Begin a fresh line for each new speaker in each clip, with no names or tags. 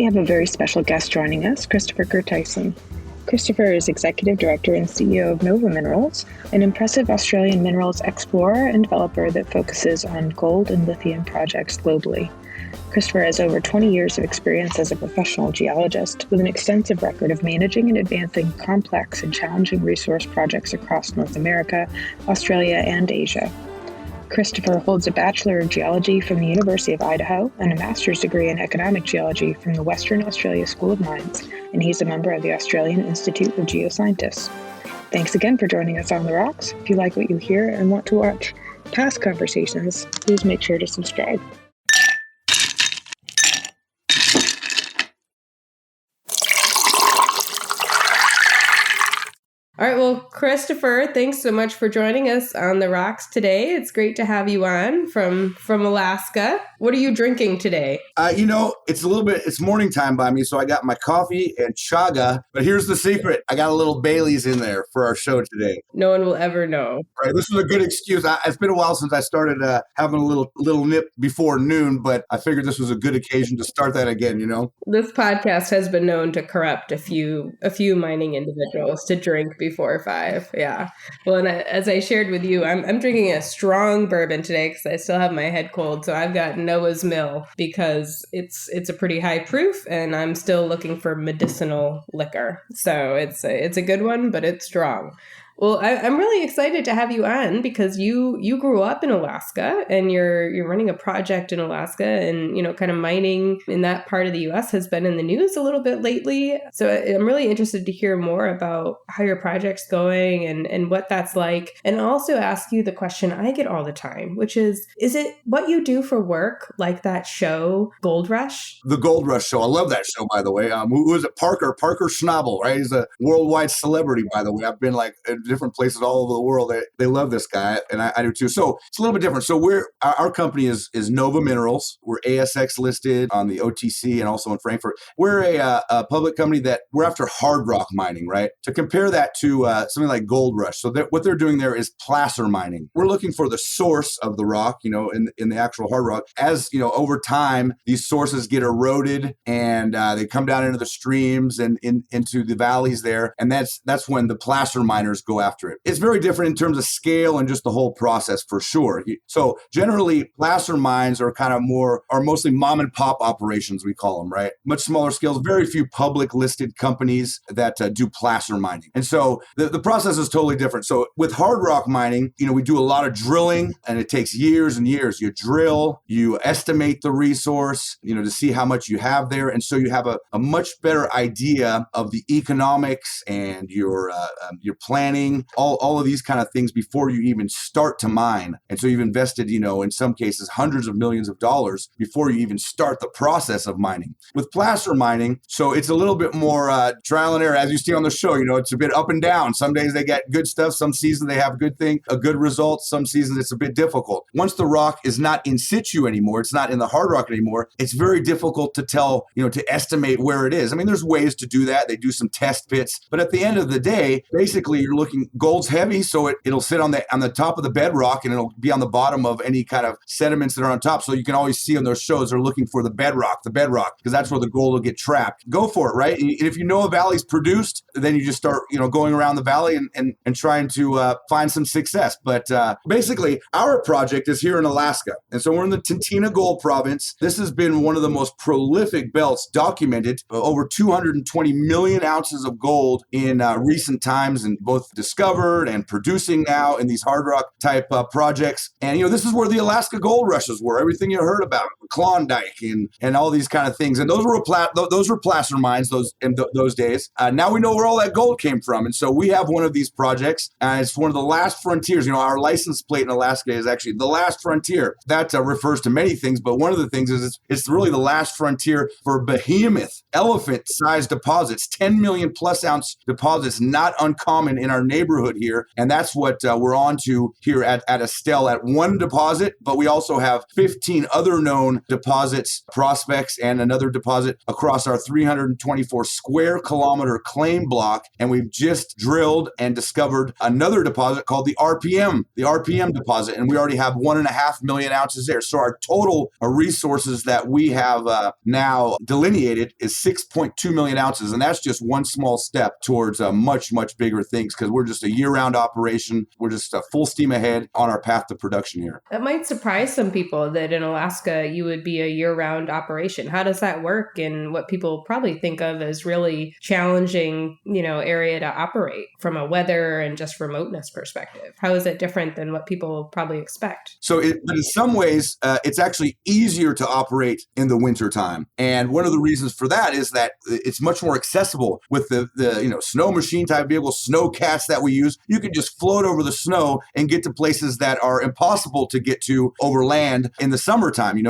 have a very special guest joining us, Christopher Gerteisen. Christopher is Executive Director and CEO of Nova Minerals, an impressive Australian minerals explorer and developer that focuses on gold and lithium projects globally. Christopher has over 20 years of experience as a professional geologist with an extensive record of managing and advancing complex and challenging resource projects across North America, Australia, and Asia. Christopher holds a Bachelor of Geology from the University of Idaho and a Master's degree in Economic Geology from the Western Australia School of Mines, and he's a member of the Australian Institute of Geoscientists. Thanks again for joining us on The Rocks. If you like what you hear and want to watch past conversations, please make sure to subscribe.
All right, well, Christopher, thanks so much for joining us on The Rocks today. It's great to have you on from Alaska. What are you drinking today?
It's morning time by me, so I got my coffee and chaga. But here's the secret. I got a little Bailey's in there for our show today.
No one will ever know.
Right, this is a good excuse. It's been a while since I started having a little nip before noon, but I figured this was a good occasion to start that again,
This podcast has been known to corrupt a few mining individuals to drink before 5. Yeah. Well, and as I shared with you, I'm drinking a strong bourbon today because I still have my head cold. So I've got Noah's Mill because it's a pretty high proof, and I'm still looking for medicinal liquor. So it's a good one, but it's strong. Well, I'm really excited to have you on because you grew up in Alaska and you're running a project in Alaska, and kind of mining in that part of the U.S. has been in the news a little bit lately. So I'm really interested to hear more about how your project's going and what that's like, and also ask you the question I get all the time, which is it what you do for work, like that show Gold Rush?
The Gold Rush show. I love that show, by the way. Who is it? Parker Schnabel, right? He's a worldwide celebrity, by the way. I've been different places all over the world. They love this guy, and I do too. So it's a little bit different. So our company is Nova Minerals. We're ASX listed on the OTC and also in Frankfurt. We're a public company that we're after hard rock mining, right? To compare that to something like Gold Rush. So what they're doing there is placer mining. We're looking for the source of the rock, in the actual hard rock. As over time, these sources get eroded and they come down into the streams and into the valleys there, and that's when the placer miners go after it. It's very different in terms of scale and just the whole process for sure. So generally, placer mines are mostly mom and pop operations, we call them, right? Much smaller scales, very few public listed companies that do placer mining. And so the process is totally different. So with hard rock mining, we do a lot of drilling, and it takes years and years. You drill, you estimate the resource, to see how much you have there. And so you have a much better idea of the economics and your planning, all of these kind of things before you even start to mine. And so you've invested, in some cases, hundreds of millions of dollars before you even start the process of mining. With placer mining, so it's a little bit more trial and error, as you see on the show. It's a bit up and down. Some days they get good stuff. Some seasons they have a good result. Some seasons it's a bit difficult. Once the rock is not in situ anymore, it's not in the hard rock anymore, it's very difficult to tell, to estimate where it is. I mean, there's ways to do that. They do some test pits. But at the end of the day, basically you're looking, gold's heavy, so it'll sit on the top of the bedrock, and it'll be on the bottom of any kind of sediments that are on top. So you can always see on those shows, they're looking for the bedrock, because that's where the gold will get trapped. Go for it, right? And if you know a valley's produced, then you just start, going around the valley and trying to find some success. But basically, our project is here in Alaska. And so we're in the Tintina Gold Province. This has been one of the most prolific belts documented, over 220 million ounces of gold in recent times, and both discovered and producing now in these hard rock type projects. And, this is where the Alaska gold rushes were, everything you heard about, Klondike and all these kind of things. And those were placer mines in those days. Now we know where all that gold came from. And so we have one of these projects, and it's one of the last frontiers. Our license plate in Alaska is actually the last frontier. That refers to many things, but one of the things is it's really the last frontier for behemoth, elephant-sized deposits, 10 million plus ounce deposits, not uncommon in our neighborhood here. And that's what we're on to here at Estelle at one deposit, but we also have 15 other known deposits, prospects, and another deposit across our 324 square kilometer claim block. And we've just drilled and discovered another deposit called the RPM deposit. And we already have 1.5 million ounces there. So our total resources that we have now delineated is 6.2 million ounces. And that's just one small step towards much, much bigger things, because we're just a year-round operation. We're just full steam ahead on our path to production here.
That might surprise some people that in Alaska you would be a year-round operation. How does that work in what people probably think of as really challenging, area to operate from a weather and just remoteness perspective? How is it different than what people probably expect?
But in some ways, it's actually easier to operate in the wintertime. And one of the reasons for that is that it's much more accessible with the snow machine type vehicles, snow cats that we use. You can just float over the snow and get to places that are impossible to get to over land in the summertime.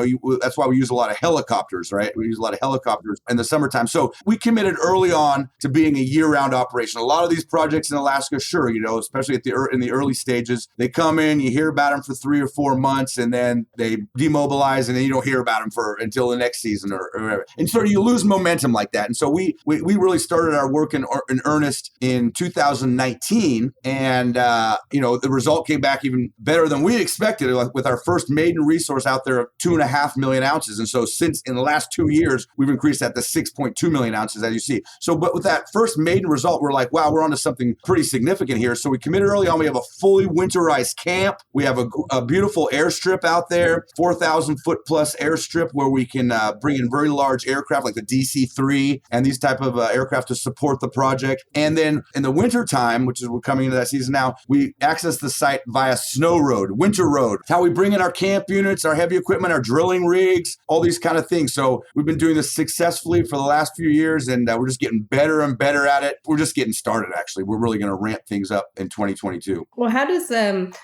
That's why we use a lot of helicopters, right? We use a lot of helicopters in the summertime. So we committed early on to being a year-round operation. A lot of these projects in Alaska, sure, especially in the early stages, they come in, you hear about them for 3 or 4 months, and then they demobilize, and then you don't hear about them until the next season or whatever. And so you lose momentum like that. And so we really started our work in earnest in 2019, and the result came back even better than we expected, with our first maiden resource out there of 2.5 million ounces. And so since in the last 2 years, we've increased that to 6.2 million ounces, as you see. So, but with that first maiden result, we're like, wow, we're onto something pretty significant here. So we committed early on. We have a fully winterized camp. We have a beautiful airstrip out there, 4,000 foot plus airstrip, where we can bring in very large aircraft like the DC-3 and these type of aircraft to support the project. And then in the winter time, which is we're coming into that season now, we access the site via snow road, winter road. It's how we bring in our camp units, our heavy equipment, our drilling rigs, all these kind of things. So we've been doing this successfully for the last few years, and we're just getting better and better at it. We're just getting started, actually. We're really going to ramp things up in 2022.
Well, how does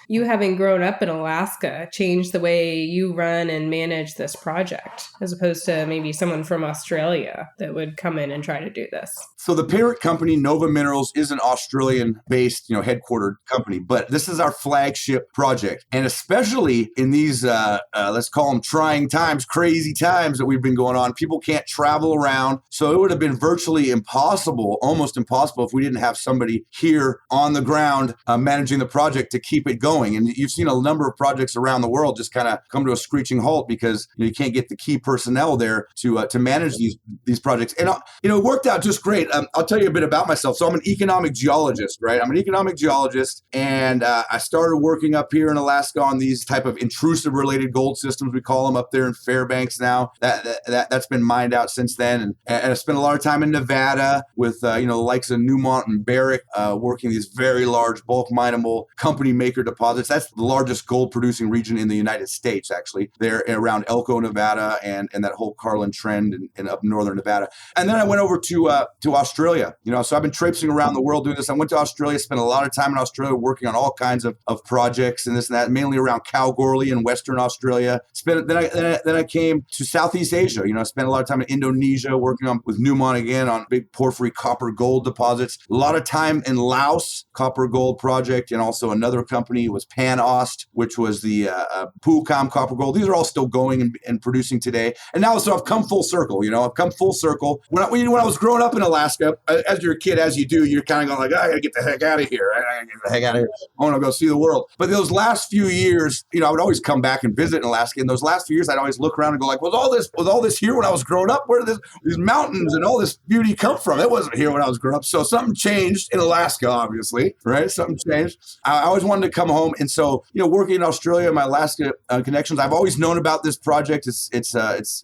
you having grown up in Alaska change the way you run and manage this project, as opposed to maybe someone from Australia that would come in and try to do this?
So the parent company, Nova Minerals, is an Australian-based, headquartered company, but this is our flagship project. And especially in these, let's call them trying times, crazy times that we've been going on, people can't travel around. So it would have been virtually impossible, almost impossible, if we didn't have somebody here on the ground managing the project to keep it going. And you've seen a number of projects around the world just kind of come to a screeching halt because you can't get the key personnel there to manage these projects. And it worked out just great. I'll tell you a bit about myself. So I'm an economic geologist, right? I'm an economic geologist, and I started working up here in Alaska on these type of intrusive related gold systems. We call them up there in Fairbanks now. That's been mined out since then. And I spent a lot of time in Nevada with the likes of Newmont and Barrick working these very large bulk mineable company maker deposits. That's the largest gold producing region in the United States, actually. They're around Elko, Nevada, and that whole Carlin Trend and up northern Nevada. And then I went over to Australia. So I've been traipsing around the world doing this. I went to Australia, spent a lot of time in Australia working on all kinds of projects and this and that, mainly around Kalgoorlie in Western Australia. Then I came to Southeast Asia. I spent a lot of time in Indonesia working with Newmont again on big porphyry copper gold deposits. A lot of time in Laos, copper gold project, and also another company was Panost, which was the Pucam copper gold. These are all still going and producing today. And now, so I've come full circle. I've come full circle. When I was growing up in Alaska, as you're a kid, as you do, you're kind of going like, I gotta get the heck out of here. I gotta get the heck out of here. I want to go see the world. But those last few years, I would always come back and visit in Alaska. And those last few years, I'd always look around and go like, was all this here when I was growing up? Where did these mountains and all this beauty come from? It wasn't here when I was growing up. So something changed in Alaska, obviously, right? Something changed. I always wanted to come home. And so, working in Australia, my Alaska connections, I've always known about this project. It's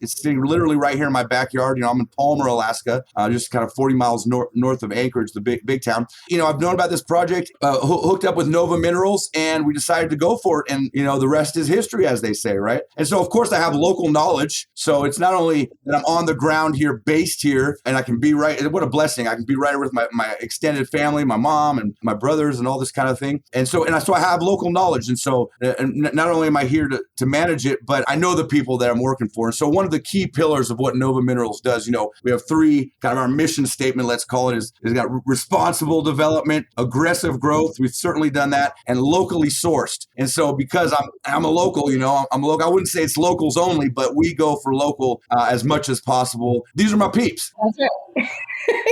sitting literally right here in my backyard. I'm in Palmer, Alaska, just kind of 40 miles north of Anchorage, the big town. I've known about this project, hooked up with Nova Minerals, and we decided to go for it. And, the rest is history, as they say, right? And so, of course, I have local knowledge. So it's not only that I'm on the ground here, based here, and I can be right. What a blessing. I can be right with my extended family, my mom and my brothers and all this kind of thing. And so I have local knowledge. And so not only am I here to manage it, but I know the people that I'm working for. And so one of the key pillars of what Nova Minerals does, we have 3 kind of our mission statement, let's call it, is got responsible development, efficient, aggressive growth. We've certainly done that, and locally sourced. And so because I'm a local, I'm a local. I wouldn't say it's locals only, but we go for local as much as possible. These are my peeps.
That's right.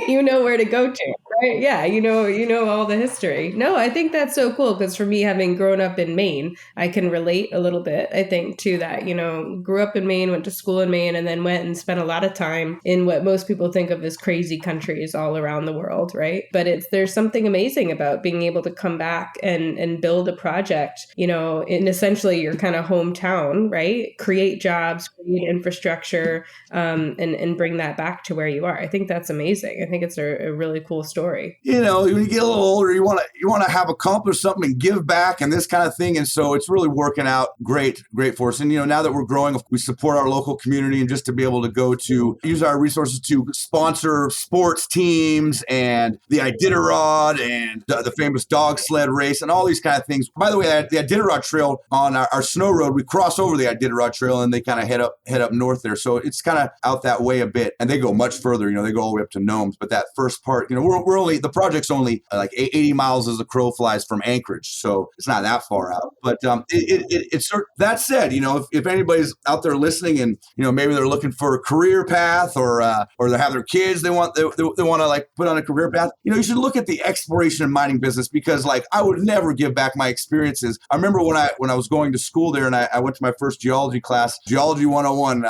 You know where to go to, right? Yeah, you know all the history. No, I think that's so cool because for me, having grown up in Maine, I can relate a little bit, I think, to that. Grew up in Maine, went to school in Maine, and then went and spent a lot of time in what most people think of as crazy countries all around the world, right? But there's something amazing about being able to come back and build a project, in essentially your kind of hometown, right? Create jobs, create infrastructure, and bring that back to where you are. I think that's amazing. I think it's a really cool story.
When you get a little older, you want to have accomplished something and give back and this kind of thing. And so it's really working out great for us. And, now that we're growing, we support our local community, and just to be able to use our resources to sponsor sports teams and the Iditarod and the famous dog sled race and all these kind of things. By the way, the Iditarod Trail on our snow road, we cross over the Iditarod Trail and they kind of head up north there. So it's kind of out that way a bit, and they go much further. They go all the way up to Gnomes. But that first part, the project's only like 80 miles as the crow flies from Anchorage, so it's not that far out. But it's that said, if anybody's out there listening and maybe they're looking for a career path or they have their kids they want to like put on a career path, you should look at the exploration and mining business, because like I would never give back my experiences. I remember when I was going to school there and I went to my first geology class, Geology 101.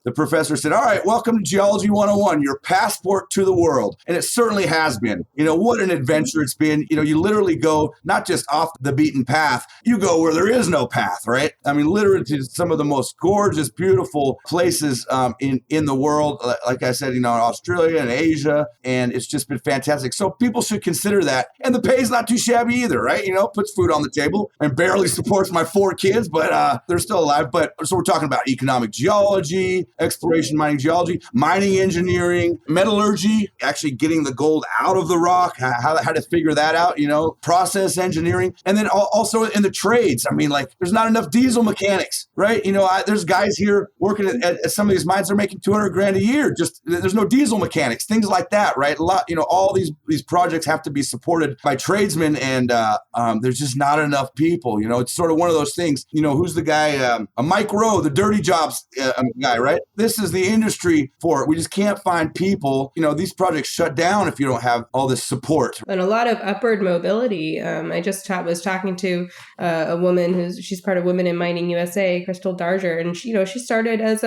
The professor said, "All right, welcome to Geology 101, your passport to the world." And it certainly has been. What an adventure it's been. You literally go not just off the beaten path, you go where there is no path, right? I mean, literally to some of the most gorgeous, beautiful places in the world. Like I said, Australia and Asia, and it's just been fantastic. So people should consider that. And the pay's not too shabby either, right? Puts food on the table and barely supports my 4 kids, but they're still alive. But so we're talking about economic geology, exploration, mining geology, mining engineering, metallurgy, actually getting the gold out of the rock, how to figure that out, process engineering, and then also in the trades. I mean, like there's not enough diesel mechanics, right? There's guys here working at some of these mines, they're making $200,000 a year. Just there's no diesel mechanics, things like that, right? A lot, all these projects have to be supported by tradesmen, and there's just not enough people. It's sort of one of those things. Who's the guy? Mike Rowe, the dirty jobs guy, right? This is the industry for it. We just can't find people. These projects shut down if you don't have all this support.
And a lot of upward mobility. I just was talking to a woman she's part of Women in Mining USA, Crystal Darger, and she started as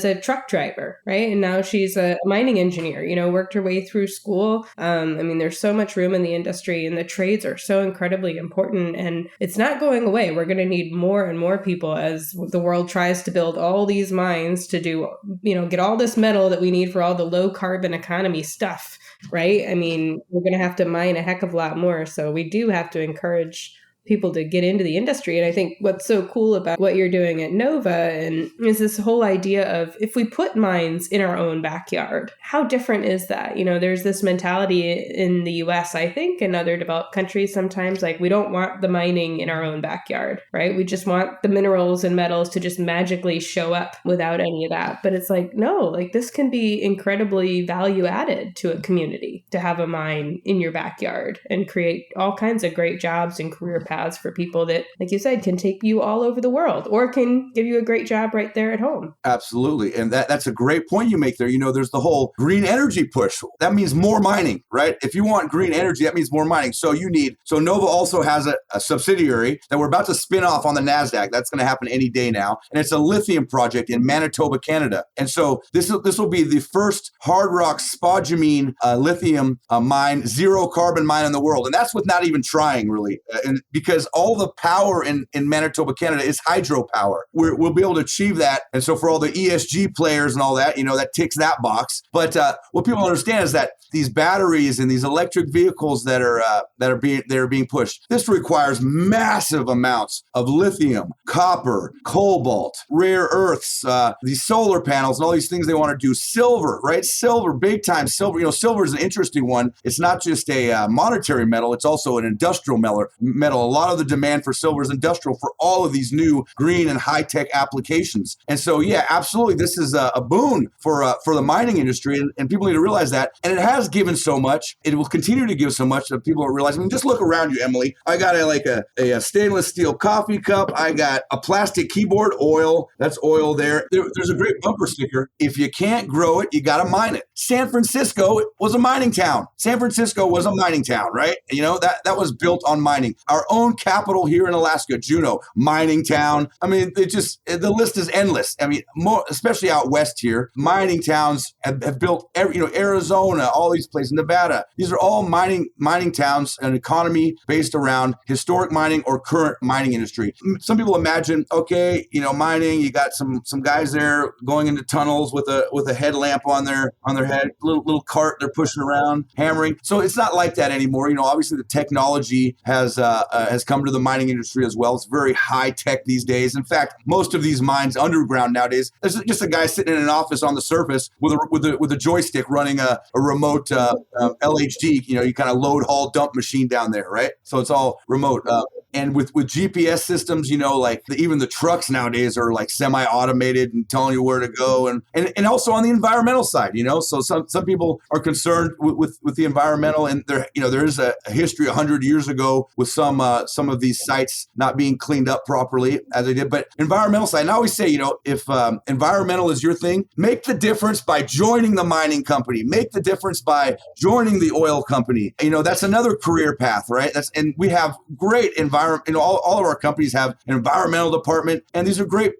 a truck driver, right? And now she's a mining engineer. Worked her way through school. There's so much room in the industry, and the trades are so incredibly important, and it's not going away. We're going to need more and more people as the world tries to build all these mines to do, get all this metal that we need for all the low carbon economy stuff, right? We're going to have to mine a heck of a lot more. So we do have to encourage people to get into the industry. And I think what's so cool about what you're doing at Nova and is this whole idea of if we put mines in our own backyard, how different is that? There's this mentality in the US, I think, and other developed countries sometimes, like we don't want the mining in our own backyard, right? We just want the minerals and metals to just magically show up without any of that. But it's like, no, like this can be incredibly value added to a community to have a mine in your backyard and create all kinds of great jobs and career paths for people that, like you said, can take you all over the world or can give you a great job right there at home.
Absolutely. And that's a great point you make there. There's the whole green energy push. That means more mining, right? If you want green energy, that means more mining. So Nova also has a subsidiary that we're about to spin off on the NASDAQ. That's going to happen any day now. And it's a lithium project in Manitoba, Canada. And so this will be the first hard rock spodumene lithium mine, zero carbon mine in the world. And that's with not even trying really. Because all the power in Manitoba, Canada is hydropower. We'll be able to achieve that. And so for all the ESG players and all that, that ticks that box. But what people understand is that these batteries and these electric vehicles that are being pushed, this requires massive amounts of lithium, copper, cobalt, rare earths, these solar panels and all these things they want to do. Silver, right? Silver, big time silver. Silver is an interesting one. It's not just a monetary metal. It's also an industrial metal. lot of the demand for silver is industrial for all of these new green and high-tech applications. And so, yeah, absolutely, this is a boon for the mining industry, and people need to realize that. And it has given so much. It will continue to give so much that people are realizing. I mean, just look around you, Emily. I got a stainless steel coffee cup. I got a plastic keyboard, oil. That's oil there. There's a great bumper sticker. If you can't grow it, you got to mine it. San Francisco was a mining town. San Francisco was a mining town, right? You know, that was built on mining. Our own capital here in Alaska, Juneau, mining town. I mean, the list is endless. I mean, especially out west here, mining towns have built Arizona, all these places, Nevada. These are all mining towns, an economy based around historic mining or current mining industry. Some people imagine, okay, mining, you got some guys there going into tunnels with a headlamp on their head, little cart they're pushing around, hammering. So it's not like that anymore. Obviously the technology has come to the mining industry as well. It's very high tech these days. In fact, most of these mines underground nowadays, there's just a guy sitting in an office on the surface with a joystick running a remote LHD. You kind of load, haul, dump machine down there, right? So it's all remote. And with GPS systems, even the trucks nowadays are like semi-automated and telling you where to go. And also on the environmental side, so some people are concerned with the environmental, and there is a history 100 years ago with some of these sites not being cleaned up properly as they did. But environmental side, and I always say, if environmental is your thing, make the difference by joining the mining company, make the difference by joining the oil company. That's another career path, right? And we have great environment. All of our companies have an environmental department, and these are great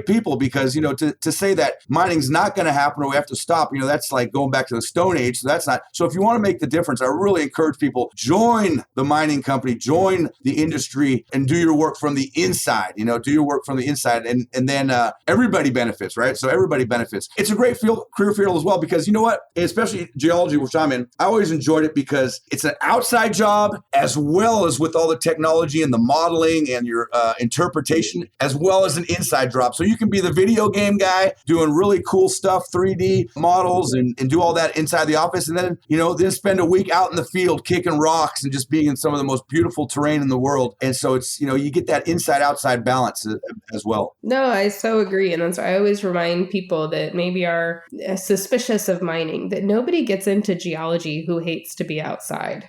people, because to say that mining's not going to happen or we have to stop, that's like going back to the Stone Age. So that's not. So if you want to make the difference, I really encourage people, join the mining company, join the industry, and do your work from the inside. Do your work from the inside, and then everybody benefits, right? So everybody benefits. It's a great career field as well, because you know what, especially geology, which I'm in, I always enjoyed it because it's an outside job as well as with all the technology and the modeling and your interpretation, as well as an inside job. So you can be the video game guy doing really cool stuff, 3D models, and do all that inside the office, and then then spend a week out in the field kicking rocks and just being in some of the most beautiful terrain in the world. And so it's you get that inside outside balance as well.
No, I so agree, and that's why I always remind people that maybe are suspicious of mining that nobody gets into geology who hates to be outside.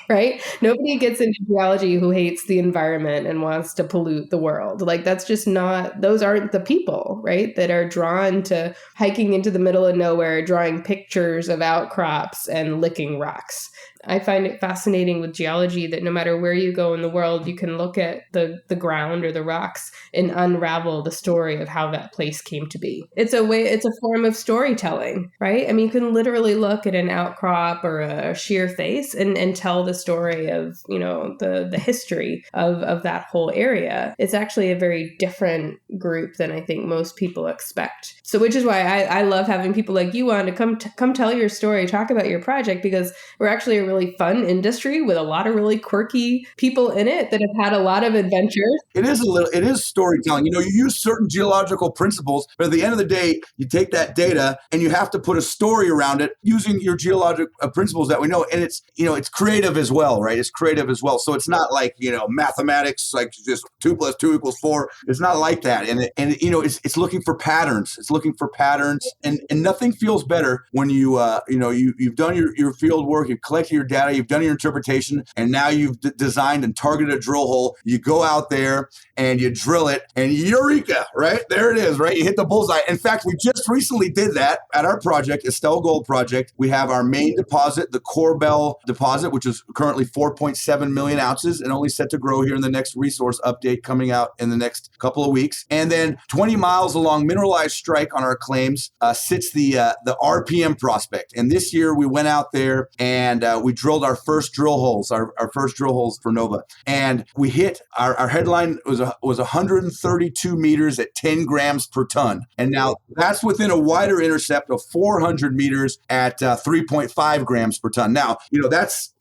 Right? Nobody gets into geology who hates the environment and wants to pollute the world. Like, that's just not, those aren't the people, right? That are drawn to hiking into the middle of nowhere, drawing pictures of outcrops and licking rocks. I find it fascinating with geology that no matter where you go in the world, you can look at the ground or the rocks and unravel the story of how that place came to be. It's a form of storytelling, right? I mean, you can literally look at an outcrop or a sheer face and tell the story of, the history of that whole area. It's actually a very different group than I think most people expect. So, which is why I love having people like you on to come tell your story, talk about your project, because we're actually a really fun industry with a lot of really quirky people in it that have had a lot of adventures.
It is storytelling. You use certain geological principles, but at the end of the day, you take that data and you have to put a story around it using your geologic principles that we know. And it's creative as well, right? It's creative as well. So it's not like, mathematics, like just 2 + 2 = 4. It's not like that. And it's looking for patterns. It's looking for patterns, and nothing feels better when you've done your field work, you've collected your data, you've done your interpretation, and now you've designed and targeted a drill hole. You go out there and you drill it, and eureka, right? There it is, right? You hit the bullseye. In fact, we just recently did that at our project, Estelle Gold Project. We have our main deposit, the Corbel deposit, which is currently 4.7 million ounces and only set to grow here in the next resource update coming out in the next couple of weeks. And then 20 miles along mineralized strike on our claims sits the RPM prospect. And this year we went out there and we drilled our first drill holes, our first drill holes for Nova. And we hit, our headline was 132 meters at 10 grams per ton. And now that's within a wider intercept of 400 meters at 3.5 grams per ton. Now,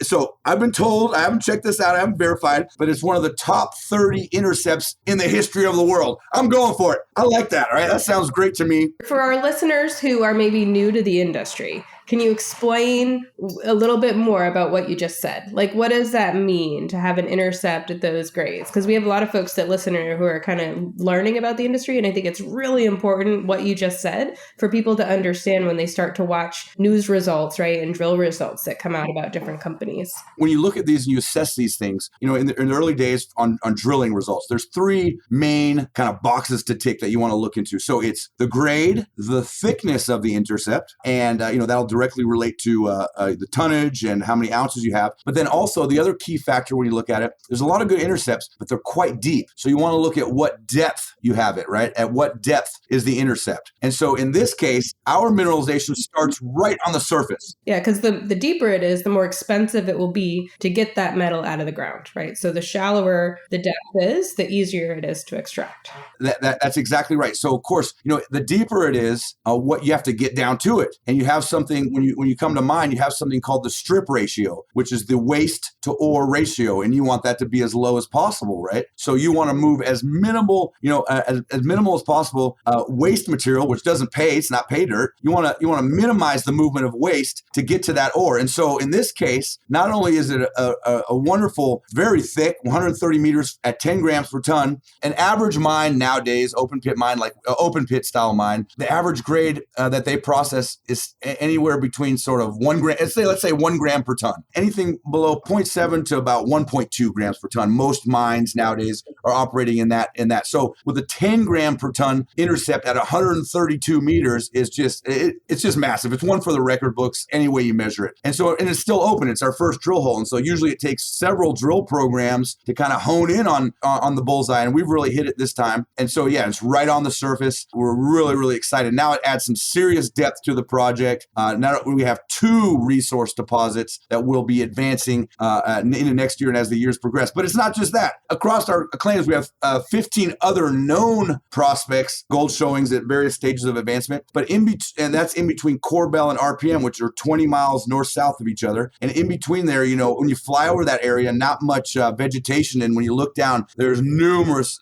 so I've been told, I haven't checked this out, I haven't verified, but it's one of the top 30 intercepts in the history of the world. I'm going for it. I like that, all right? That sounds great to me.
For our listeners who are maybe new to the industry, Can you explain a little bit more about what you just said? Like, what does that mean to have an intercept at those grades? Because we have a lot of folks that listen who are kind of learning about the industry. And I think it's really important what you just said for people to understand when they start to watch news results, right, and drill results that come out about different companies.
When you look at these and you assess these things, in the early days on drilling results, there's three main kind of boxes to tick that you want to look into. So it's the grade, the thickness of the intercept, and that'll directly relate to the tonnage and how many ounces you have. But then also the other key factor when you look at it, there's a lot of good intercepts, but they're quite deep. So you want to look at what depth you have it, right? At what depth is the intercept? And so in this case, our mineralization starts right on the surface.
Yeah, because the deeper it is, the more expensive it will be to get that metal out of the ground, right? So the shallower the depth is, the easier it is to extract.
That's exactly right. So of course, the deeper it is, what you have to get down to it. And you have something, when you come to mine, you have something called the strip ratio, which is the waste to ore ratio. And you want that to be as low as possible, right? So you want to move as minimal, as minimal as possible waste material, which doesn't pay. It's not pay dirt. You want to minimize the movement of waste to get to that ore. And so in this case, not only is it a wonderful, very thick, 130 meters at 10 grams per ton, an average mine nowadays, open pit mine, like open pit style mine, the average grade that they process is anywhere between sort of 1 gram, let's say 1 gram per ton. Anything below 0.7 to about 1.2 grams per ton. Most mines nowadays are operating in that. So with a 10 gram per ton intercept at 132 meters is it's just massive. It's one for the record books any way you measure it. And it's still open. It's our first drill hole. And so usually it takes several drill programs to kind of hone in on the bullseye. And we've really hit it this time. And so, yeah, it's right on the surface. We're really, really excited. Now it adds some serious depth to the project. Now we have 2 resource deposits that will be advancing into next year and as the years progress. But it's not just that. Across our claims, we have 15 other known prospects, gold showings at various stages of advancement. But and that's in between Corbell and RPM, which are 20 miles north-south of each other. And in between there, when you fly over that area, not much vegetation. And when you look down, there's numerous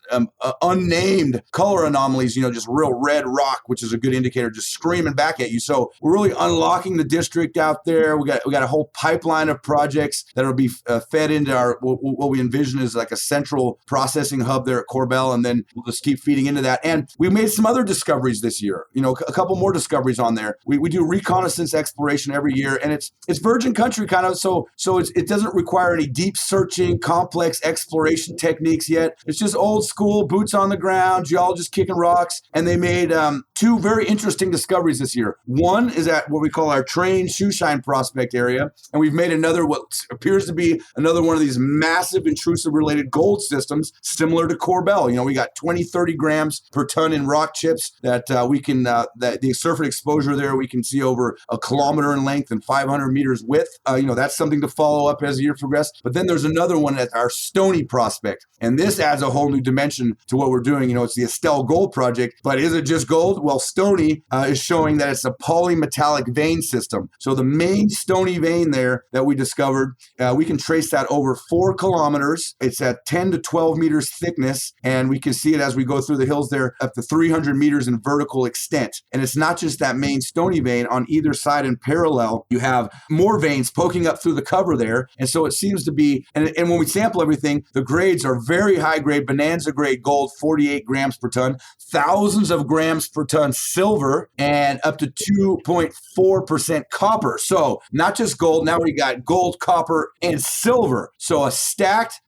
unnamed color anomalies, just real red rock, which is a good indicator, just screaming back at you. So we're really unlocking the district out there. We got a whole pipeline of projects that will be fed into our what we envision is like a central processing hub there at Corbell, and then we'll just keep feeding into that. And we made some other discoveries this year. A couple more discoveries on there. We do reconnaissance exploration every year, and it's virgin country kind of. So it doesn't require any deep searching, complex exploration techniques yet. It's just old school, boots on the ground, geologists kicking rocks, and they made 2 very interesting discoveries this year. One is at what we call our Train Shoeshine prospect area, and we've made another what appears to be another one of these massive intrusive related gold systems similar to Corbell. We got 20-30 grams per ton in rock chips that we can that the surface exposure there we can see over 1 kilometer in length and 500 meters width. That's something to follow up as the year progresses. But then there's another one at our Stony prospect, and this adds a whole new dimension to what we're doing. It's the Estelle Gold project, but is it just gold? Well, Stony is showing that it's a polymetallic vein system. So the main Stony vein there that we discovered, we can trace that over 4 kilometers. It's at 10 to 12 meters thickness, and we can see it as we go through the hills there up to 300 meters in vertical extent. And it's not just that main Stony vein. On either side in parallel, you have more veins poking up through the cover there. And so it seems to be, and when we sample everything, the grades are very high grade, bonanza grade gold, 48 grams per ton, thousands of grams per ton silver, and up to 2.4% copper. So not just gold, now we got gold, copper, and silver. So a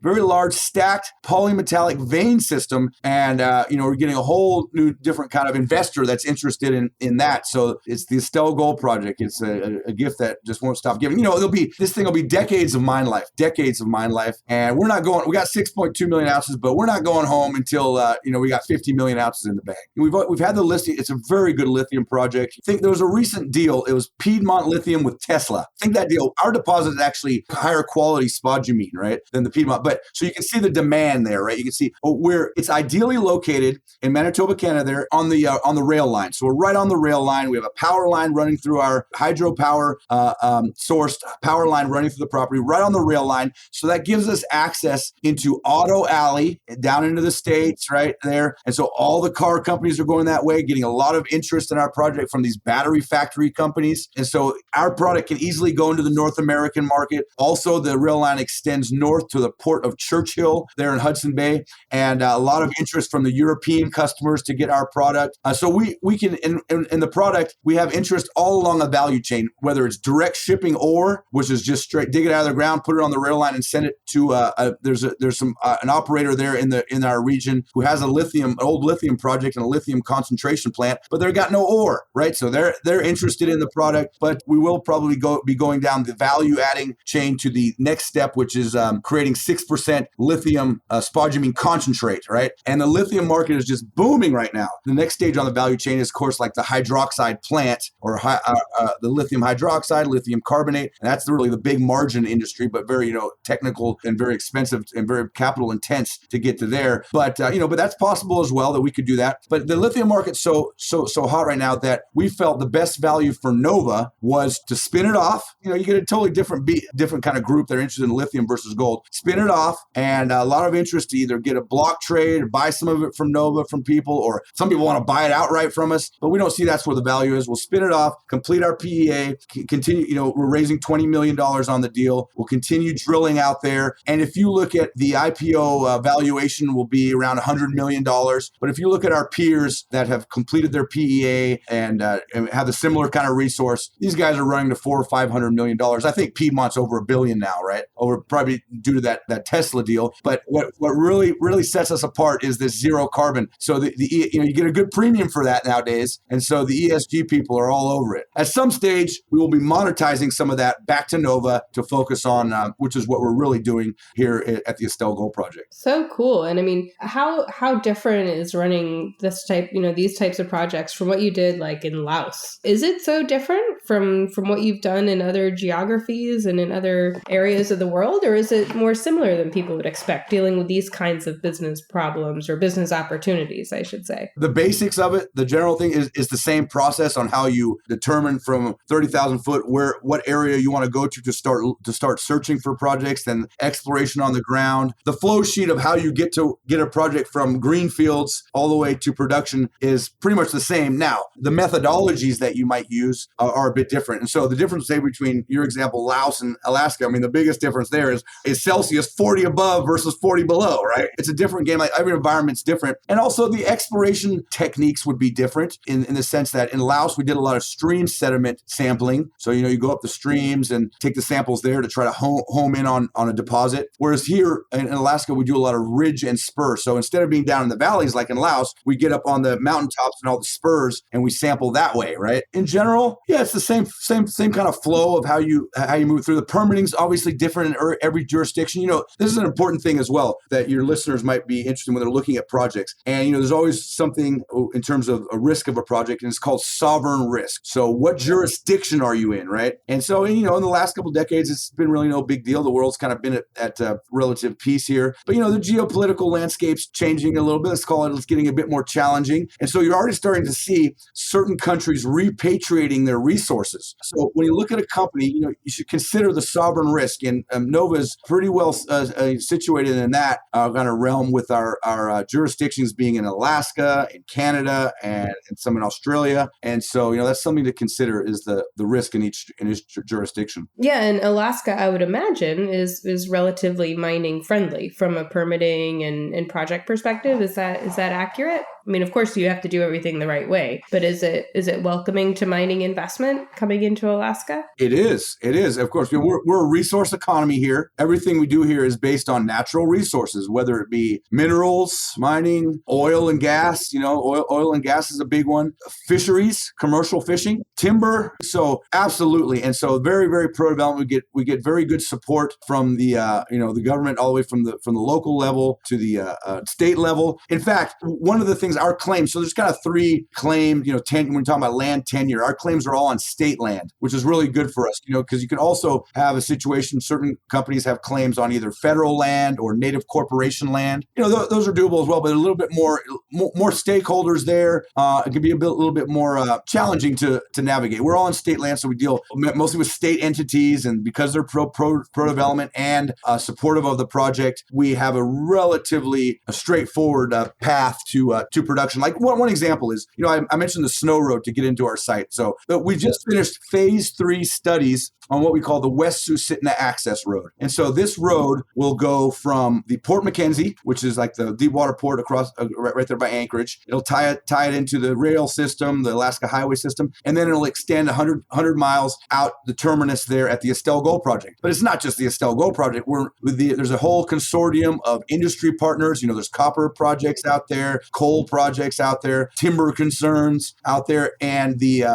very large stacked polymetallic vein system. And, we're getting a whole new different kind of investor that's interested in that. So it's the Estelle Gold project. It's a gift that just won't stop giving. This thing will be decades of mine life. And we're not going, we got 6.2 million ounces, but we're not going home until, we got 50 million ounces in the bank. We've had the lithium. It's a very good lithium project. I think there was a recent deal. It was Piedmont Lithium with Tesla. I think that deal, our deposit is actually higher quality spodumene, right, than the Piedmont. But so you can see the demand there, right? You can see where it's ideally located in Manitoba, Canada, there on the rail line. So we're right on the rail line. We have a power line running through our hydropower sourced power line running through the property, right on the rail line. So that gives us access into Auto Alley down into the States, right there. And so all the car companies are going that way, getting a lot of interest in our project from these battery factory companies. And so our product can easily go into the North American market. Also, the rail line extends north to the port of Churchill there in Hudson Bay, and a lot of interest from the European customers to get our product. So we can, in the product, we have interest all along the value chain, whether it's direct shipping ore, which is just straight, dig it out of the ground, put it on the rail line and send it to, there's an operator there in our region who has an old lithium project and a lithium concentration plant, but they've got no ore, right? So they're interested in the product, but we will probably be going down the value adding chain to the next step, which is creating 6% lithium spodumene concentrate, right? And the lithium market is just booming right now. The next stage on the value chain is, of course, like the hydroxide plant or the lithium hydroxide, lithium carbonate. And that's really the big margin industry, but very, technical and very expensive and very capital intense to get to there. But, but that's possible as well that we could do that. But the lithium market's so hot right now that we felt the best value for Nova was to spin it off. You get a totally different kind of group that are interested in lithium versus gold. Spin it off, and a lot of interest to either get a block trade or buy some of it from Nova from people, or some people want to buy it outright from us, but we don't see that's where the value is. We'll spin it off, complete our PEA, continue, we're raising $20 million on the deal. We'll continue drilling out there. And if you look at the IPO valuation will be around $100 million. But if you look at our peers that have completed their PEA and have a similar kind of resource, these guys are running to $400 or $500 million. I think Piedmont's over $1 billion now, right? Over probably due to that Tesla deal. But what really sets us apart is this zero carbon. So you get a good premium for that nowadays. And so the ESG people are all over it. At some stage, we will be monetizing some of that back to Nova to focus on, which is what we're really doing here at the Estelle Gold Project.
So cool. And I mean, how different is running this type, these types of projects from what you did like in Laos? Is it so different from what you've done in other geographies and in other areas of the world? Or is it more similar than people would expect, dealing with these kinds of business problems or business opportunities, I should say?
The basics of it, the general thing is the same process on how you determine from 30,000 foot what area you want to go to start searching for projects, then exploration on the ground. The flow sheet of how you get a project from green fields all the way to production is pretty much the same. Now, the methodologies that you might use are a bit different. And so the difference, say, between your example, Laos and Alaska, I mean, the biggest difference there is Celsius 40 above versus 40 below, right? It's a different game. Like every environment's different. And also the exploration techniques would be different in the sense that in Laos, we did a lot of stream sediment sampling. So, you go up the streams and take the samples there to try to home in on a deposit. Whereas here in Alaska, we do a lot of ridge and spur. So instead of being down in the valleys like in Laos, we get up on the mountaintops and all the spurs and we sample that way, right? In general, yeah, it's the same kind of flow of how you move through. The permitting's obviously different in every jurisdiction. This is an important thing as well that your listeners might be interested in when they're looking at projects. And, there's always something in terms of a risk of a project, and it's called sovereign risk. So what jurisdiction are you in, right? And so, in the last couple of decades, it's been really no big deal. The world's kind of been at relative peace here. But, the geopolitical landscape's changing a little bit. It's getting a bit more challenging. And so you're already starting to see certain countries repatriating their resources. So when you look at a company, you should consider the sovereign risk. And Nova's pretty well situated in that kind of realm with our jurisdictions being in Alaska, in Canada, and some in Australia. And so, that's something to consider is the risk in each jurisdiction.
Yeah, and Alaska, I would imagine, is relatively mining friendly from a permitting and project perspective. Is that accurate? I mean, of course, you have to do everything the right way, but is it welcoming to mining investment coming into Alaska?
It is. Of course, we're a resource economy here. Everything we do here is based on natural resources, whether it be minerals, mining, oil and gas. Oil and gas is a big one. Fisheries, commercial fishing. timber. So absolutely. And so very, very pro-development. We get very good support from the the government, all the way from the local level to the state level. In fact, one of the things, our claims, so there's kind of 3 claims, when we're talking about land tenure, our claims are all on state land, which is really good for us, because you can also have a situation, certain companies have claims on either federal land or native corporation land. Those are doable as well, but a little bit more stakeholders there. It can be a little bit more challenging to navigate. We're all on state land, so we deal mostly with state entities, and because they're pro-development and supportive of the project, we have a relatively straightforward path to production. Like one example is, I mentioned the snow road to get into our site. So we just finished phase 3 studies on what we call the West Susitna Access Road. And so this road will go from the Port Mackenzie, which is like the deep water port across right there by Anchorage. It'll tie it into the rail system, the Alaska highway system, and then it'll extend 100 miles out the terminus there at the Estelle Gold Project. But it's not just the Estelle Gold Project. There's a whole consortium of industry partners. There's copper projects out there, coal projects out there, timber concerns out there, and the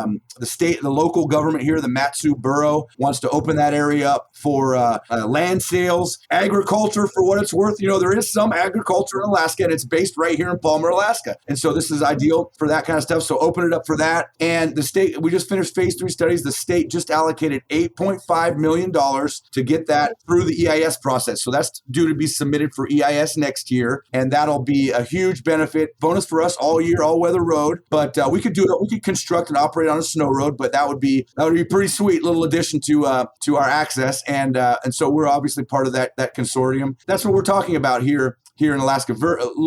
state, the local government here, the Matsu Borough, wants to open that area up for land sales, agriculture, for what it's worth. There is some agriculture in Alaska, and it's based right here in Palmer, Alaska. And so this is ideal for that kind of stuff. So open it up for that. And the state, we just finished phase 3 studies. The state just allocated $8.5 million to get that through the EIS process. So that's due to be submitted for EIS next year. And that'll be a huge bonus for us all year, all weather road. But we could construct and operate on a snow road, but that would be pretty sweet little addition to our access, and so we're obviously part of that consortium. That's what we're talking about here in Alaska.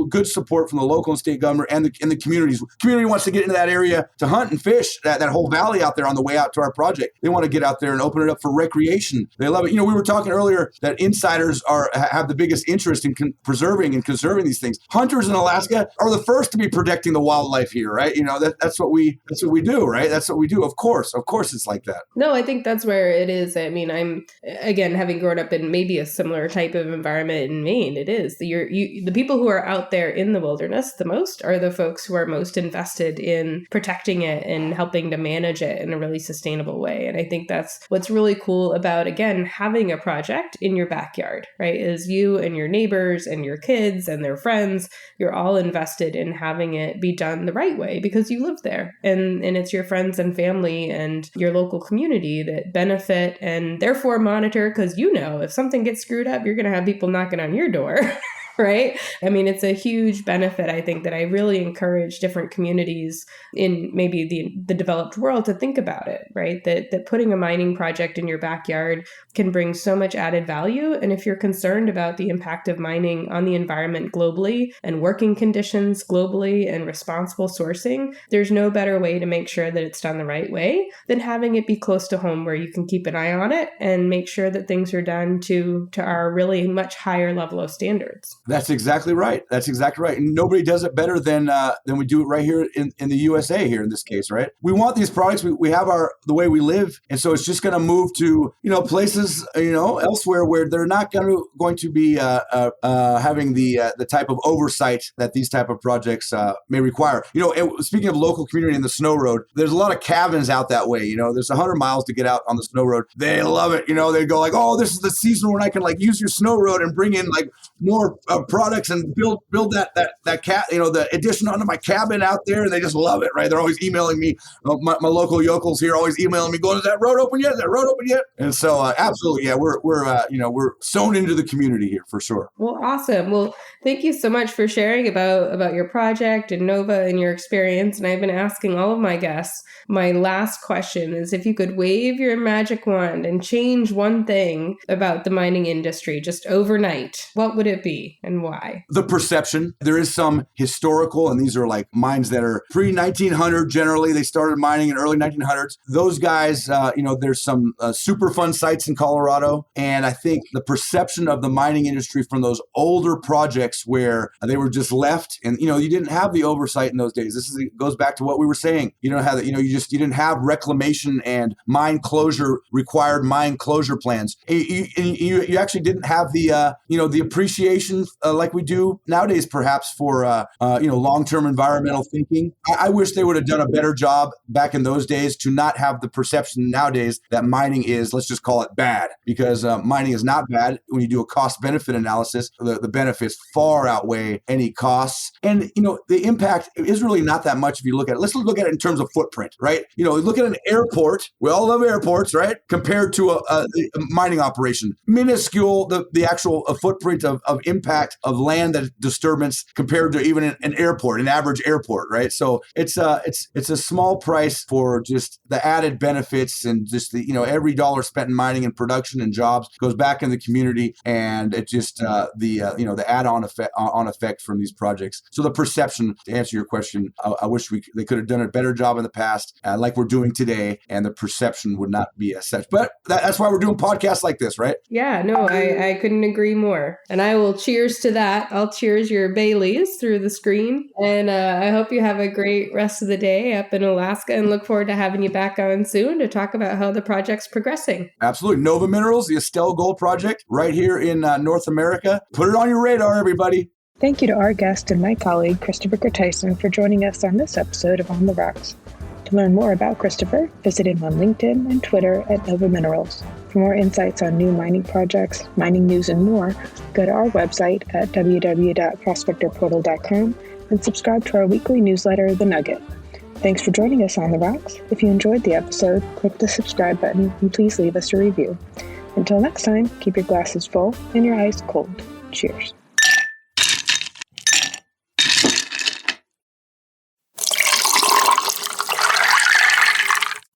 Good support from the local and state government and the communities. The community wants to get into that area to hunt and fish, that whole valley out there on the way out to our project. They want to get out there and open it up for recreation. They love it. We were talking earlier that insiders have the biggest interest in preserving and conserving these things. Hunters in Alaska are the first to be protecting the wildlife here, right? That's what we do, right? That's what we do. Of course, it's like that.
No, I think that's where it is. I mean, I'm, again, having grown up in maybe a similar type of environment in Maine, it is. The people who are out there in the wilderness the most are the folks who are most invested in protecting it and helping to manage it in a really sustainable way. And I think that's what's really cool about, again, having a project in your backyard, right? Is you and your neighbors and your kids and their friends, you're all invested in having it be done the right way because you live there. And it's your friends and family and your local community that benefit and therefore monitor, because if something gets screwed up, you're going to have people knocking on your door. Right? I mean, it's a huge benefit, I think, that I really encourage different communities in maybe the developed world to think about it, right? That putting a mining project in your backyard can bring so much added value. And if you're concerned about the impact of mining on the environment globally and working conditions globally and responsible sourcing, there's no better way to make sure that it's done the right way than having it be close to home where you can keep an eye on it and make sure that things are done to our really much higher level of standards.
That's exactly right. And nobody does it better than we do it right here in the USA here in this case, right? We want these products. We have the way we live. And so it's just going to move to, places, elsewhere where they're not going to be having the type of oversight that these type of projects may require. Speaking of local community and the snow road, there's a lot of cabins out that way. There's 100 miles to get out on the snow road. They love it. They go like, oh, this is the season when I can use your snow road and bring in more products and build that the addition onto my cabin out there, and they just love it, right? They're always emailing me. My local yokels here always emailing me, going, "Is that road open yet? Is that road open yet?" And so, absolutely, yeah, we're sewn into the community here for sure.
Well, awesome. Well, thank you so much for sharing about your project and Nova and your experience. And I've been asking all of my guests. My last question is, if you could wave your magic wand and change one thing about the mining industry just overnight, what would it be? And why? The
perception. There is some historical, and these are mines that are pre-1900 generally. They started mining in early 1900s. Those guys, there's some Superfund sites in Colorado. And I think the perception of the mining industry from those older projects where they were just left and, you didn't have the oversight in those days. Goes back to what we were saying. You don't have that, you didn't have reclamation and required mine closure plans. You actually didn't have the appreciation like we do nowadays, perhaps for long-term environmental thinking. I wish they would have done a better job back in those days to not have the perception nowadays that mining is, let's just call it bad, because mining is not bad. When you do a cost-benefit analysis, the benefits far outweigh any costs. And, the impact is really not that much if you look at it. Let's look at it in terms of footprint, right? Look at an airport. We all love airports, right? Compared to a mining operation. Minuscule, the actual footprint of impact of land that disturbance compared to even an airport, an average airport, right? So it's a small price for just the added benefits, and just every dollar spent in mining and production and jobs goes back in the community, and it just the add-on effect from these projects. So the perception, to answer your question, I wish they could have done a better job in the past, like we're doing today, and the perception would not be as such. But that's why we're doing podcasts like this, right?
Yeah, no, I couldn't agree more. And I will cheers to that. I'll cheers your Baileys through the screen. And I hope you have a great rest of the day up in Alaska, and look forward to having you back on soon to talk about how the project's progressing.
Absolutely. Nova Minerals, the Estelle Gold Project, right here in North America. Put it on your radar, everybody.
Thank you to our guest and my colleague, Christopher Gerteisen, for joining us on this episode of On the Rocks. To learn more about Christopher, visit him on LinkedIn and Twitter at Nova Minerals. For more insights on new mining projects, mining news, and more, go to our website at www.prospectorportal.com and subscribe to our weekly newsletter, The Nugget. Thanks for joining us on The Rocks. If you enjoyed the episode, click the subscribe button and please leave us a review. Until next time, keep your glasses full and your eyes cold. Cheers.